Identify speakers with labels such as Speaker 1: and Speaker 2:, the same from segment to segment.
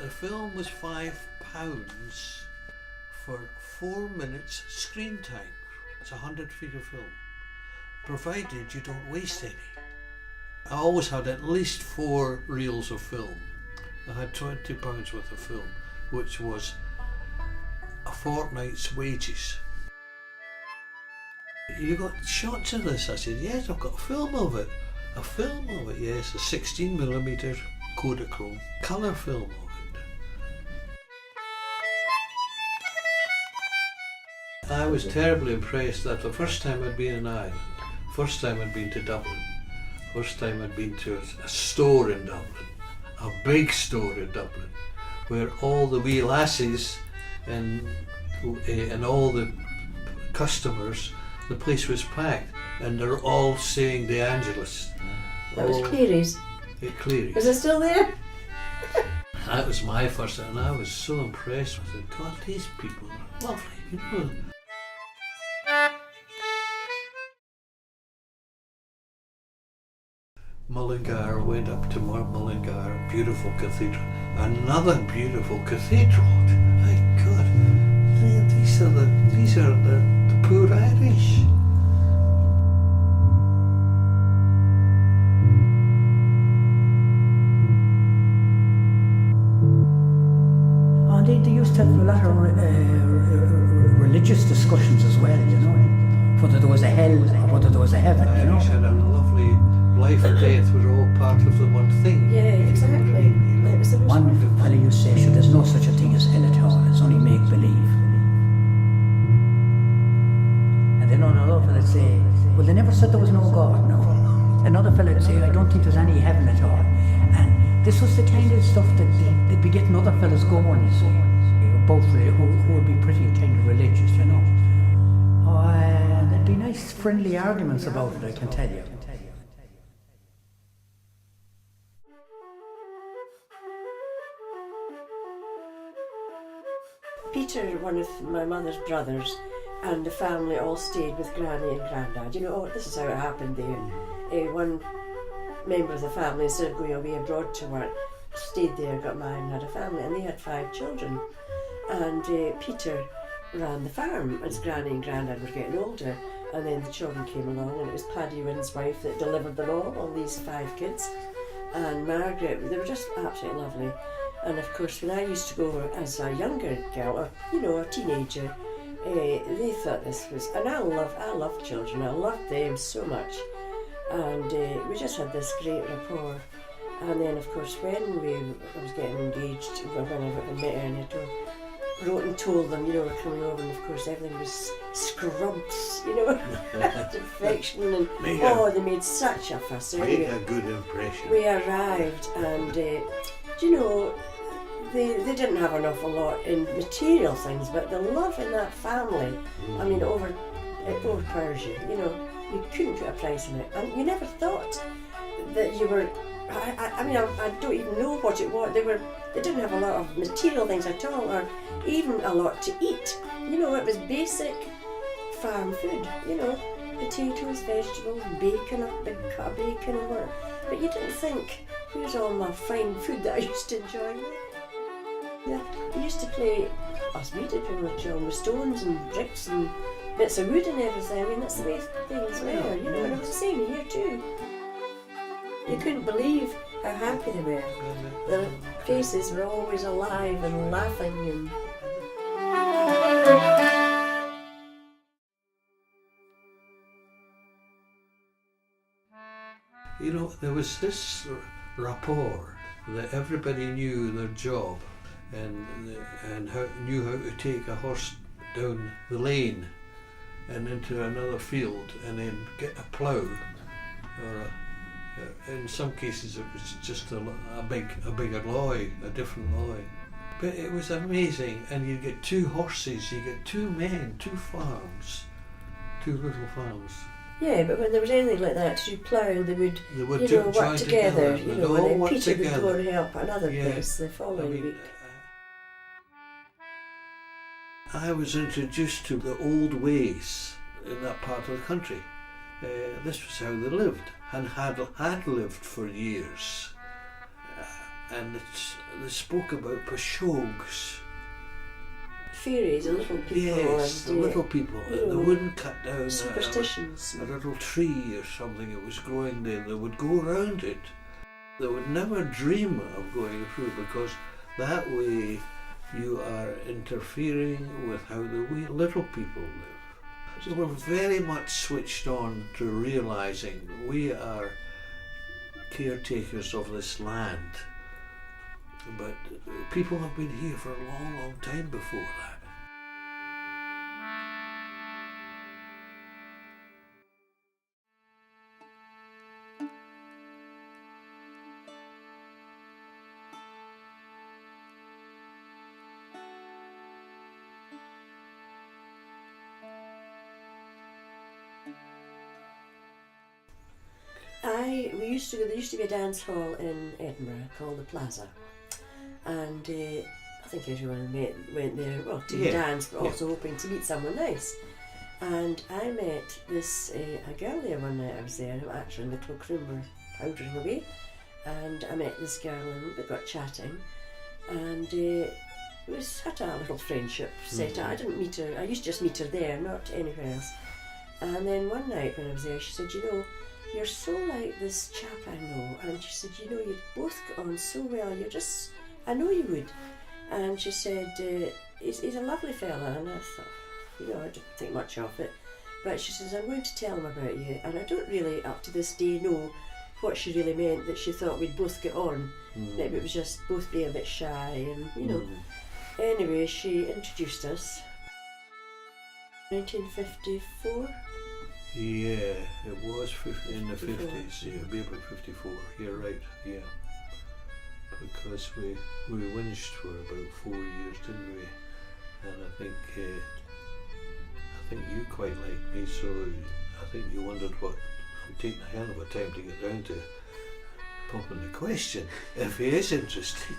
Speaker 1: The film was £5 for 4 minutes screen time. It's 100 feet of film, provided you don't waste any. I always had at least 4 reels of film. I had £20 worth of film, which was a fortnight's wages. You got shots of this? I said, yes, I've got a film of it. A film of it, yes, a 16mm Kodachrome colour film of it. I was terribly impressed that the first time I'd been in Ireland, first time I'd been to Dublin, first time I'd been to a store in Dublin, a big store in Dublin, where all the wee lassies and all the customers, the place was packed, and they're all saying De Angelis.
Speaker 2: That was Cleary's.
Speaker 1: Yeah, Cleary's.
Speaker 2: Is it still there?
Speaker 1: That was my first, and I was so impressed with it. God, these people are lovely, you know. Mullingar, went up to Mullingar, beautiful cathedral. Another beautiful cathedral. My God, these are the poor Irish.
Speaker 3: They used to have a lot of religious discussions as well, you know, whether there was a hell or whether there was a heaven, you know.
Speaker 1: Irish had a lovely life and death were all part of the one thing.
Speaker 2: Yeah, exactly.
Speaker 3: One fella used to say, sure, there's no such a thing as hell at all, it's only make-believe. And then another fella would say, well, they never said there was no God, no. Another fella would say, I don't think there's any heaven at all. And this was the kind of stuff that they'd be getting other fellas going, you see, both who would be pretty kind of religious, you know. Oh, there'd be nice friendly arguments about it, I can tell you.
Speaker 2: Peter, one of my mother's brothers, and the family all stayed with Granny and Grandad. You know, this is how it happened there. One member of the family, instead of going away abroad to work, stayed there, got married and had a family, and they had 5 children. And Peter ran the farm as Granny and Grandad were getting older, and then the children came along, and it was Paddy Wynn's wife that delivered them all these 5 kids. And Margaret, they were just absolutely lovely. And of course, when I used to go as a younger girl, or you know, a teenager, they thought this was, and I love children, I loved them so much, and we just had this great rapport. And then, of course, when I was getting engaged, when I met her, and I wrote and told them, you know, we're coming over, and of course everything was scrubs, you know, perfection, and they made such a fuss.
Speaker 1: Made a good impression.
Speaker 2: We arrived, and you know, they didn't have an awful lot in material things, but the love in that family, I mean, it overpowers you, you know, you couldn't put a price on it, and you never thought that you were, I mean, I don't even know what it was. They didn't have a lot of material things at all, or even a lot to eat. You know, it was basic farm food, you know, potatoes, vegetables, bacon, a big cut of bacon and whatever. But you didn't think, here's all my fine food that I used to enjoy. Yeah, we used to play, as we did when we were children, with stones and bricks and bits of wood and everything. I mean, that's the way things were, you know, and it was the same here too. You couldn't believe how happy they were. Their faces were always alive and laughing and...
Speaker 1: You know, there was this rapport that everybody knew their job and knew how to take a horse down the lane and into another field and then get a plough, or in some cases it was just a bigger lorry, a different lorry. But it was amazing, and you get 2 horses, you get 2 men, 2 farms, 2 little farms.
Speaker 2: Yeah, but when there was anything like that to do ploughing, they would, work
Speaker 1: join
Speaker 2: together.
Speaker 1: They'd
Speaker 2: And
Speaker 1: all
Speaker 2: then
Speaker 1: work
Speaker 2: Peter would
Speaker 1: together.
Speaker 2: go and help another
Speaker 1: Yeah.
Speaker 2: place the following week.
Speaker 1: I was introduced to the old ways in that part of the country. This was how they lived, and had lived for years. And they spoke about pashogs.
Speaker 2: Fairies and little people.
Speaker 1: Yes,
Speaker 2: and,
Speaker 1: the little people. They wouldn't cut down
Speaker 2: superstitions.
Speaker 1: a little tree or something that was growing there. They would go around it. They would never dream of going through, because that way you are interfering with how the little people live. So we're very much switched on to realising we are caretakers of this land. But people have been here for a long, long time before that.
Speaker 2: There used to be a dance hall in Edinburgh called the Plaza, and I think everyone went there, well, to dance, but also hoping to meet someone nice. And I met this a girl there one night. I was there, actually in the cloakroom, were powdering away, and I met this girl and we got chatting, and it was had a little friendship set up. I didn't meet her. I used to just meet her there, not anywhere else. And then one night when I was there, she said, "You're so like this chap I know," and she said, "You'd both get on so well. I know you would." And she said, he's a lovely fella," and I thought, I didn't think much of it. But she says, "I'm going to tell him about you," and I don't really, up to this day, know what she really meant, that she thought we'd both get on. Maybe it was just both being a bit shy, and Anyway, she introduced us. 1954.
Speaker 1: Yeah, it was in the 50s. Yeah, it'd be about 54. You're right. Yeah, because we winched for about 4 years, didn't we? And I think you quite liked me, so I think you wondered what I'm taking a hell of a time to get round to popping the question if he is interested.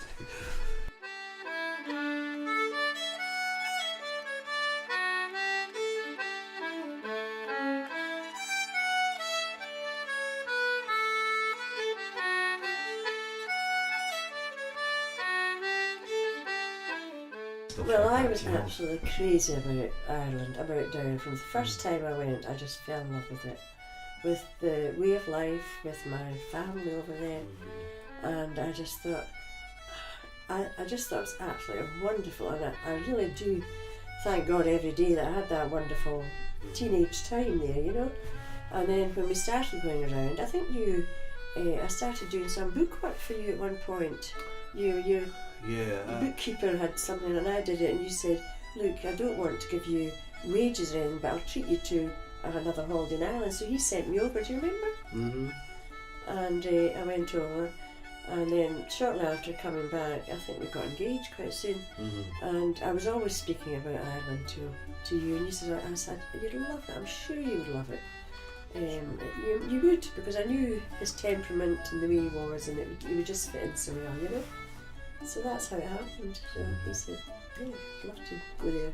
Speaker 2: Well, I was absolutely crazy about Ireland, about Down. From the first time I went, I just fell in love with it, with the way of life, with my family over there, and I just thought it was absolutely wonderful, and I really do thank God every day that I had that wonderful teenage time there, And then when we started going around, I think I started doing some book work for you at one point. The bookkeeper had something and I did it, and you said, "Look, I don't want to give you wages or anything, but I'll treat you to another holiday in Ireland." So he sent me over, do you remember? Mm-hmm. And I went over, and then shortly after coming back, I think we got engaged quite soon. Mm-hmm. And I was always speaking about Ireland to you, and you said, "You'd love it, I'm sure you would love it." You would, because I knew his temperament and the way he was, and he would just fit in so well, So that's how it happened. So he said, "Yeah, I'd love to go there."